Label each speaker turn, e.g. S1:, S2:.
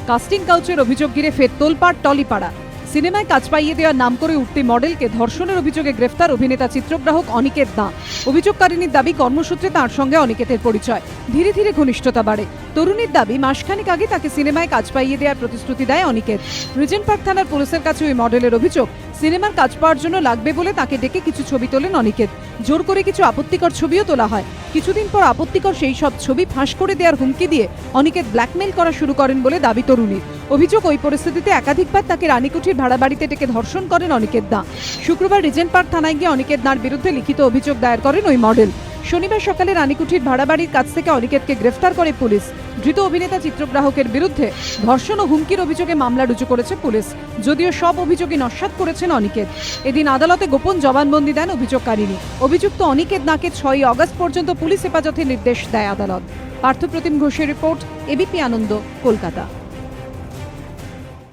S1: Casting কাউচের অভিযোগ ঘিরে ফের তোলপাড় টলিপাড়া। সিনেমায় কাজ পাইয়ে দেওয়ার নাম করে উঠতি মডেলকে ধর্ষণের অভিযোগে গ্রেফতার অভিনেতা চিত্রগ্রাহক অনিকেত দা। অভিযোগকারিনীর দাবি কর্মসূত্রে তার সঙ্গে অনিকেতের পরিচয়, ধীরে ধীরে ঘনিষ্ঠতা বাড়ে। তরুণীর দাবি মাসখানেক আগে তাকে সিনেমায় কাজ পাইয়ে দেওয়ার প্রতিশ্রুতি দেয় অনিকেত। রিজেন্ট পার্ক থানার পুলিশের কাছে ওই মডেলের অভিযোগ, সিনেমার কাজ পাওয়ার জন্য লাগবে বলে তাকে ডেকে কিছু ছবি তোলেন অনিকেত। জোর করে কিছু আপত্তিকর ছবিও তোলা হয়। কিছুদিন পর আপত্তিকর সেই সব ছবি ফাঁস করে দেওয়ার হুমকি দিয়ে অনিকেত ব্ল্যাকমেইল করা শুরু করেন বলে দাবি তরুণীর। অভিযোগ, ওই পরিস্থিতিতে একাধিকবার তাকে রানীকুঠির ভাড়া বাড়িতে ডেকে ধর্ষণ করেন অনিকেত দা। শুক্রবার রিজেন্ট পার্ক থানায় গিয়ে অনিকেত দার বিরুদ্ধে লিখিত অভিযোগ দায়ের করেন ওই মডেল। শনিবার সকালে রানীকুঠির ভাড়া বাড়ির কাছ থেকে অনিকেতকে গ্রেফতার করে পুলিশ। ধৃত অভিনেতা চিত্রগ্রাহকের বিরুদ্ধে ধর্ষণ ও হুমকির অভিযোগে মামলা রুজু করেছে পুলিশ, যদিও সব অভিযোগই নস্যাৎ করেছেন অনিকেত। এদিন আদালতে গোপন জবানবন্দি দেন অভিযোগকারিনী। অভিযুক্ত অনিকেত দাকে 6 আগস্ট পর্যন্ত পুলিশ হেফাজতের নির্দেশ দেয় আদালত। পার্থপ্রতিম ঘোষের রিপোর্ট, এবিপি আনন্দ, কলকাতা।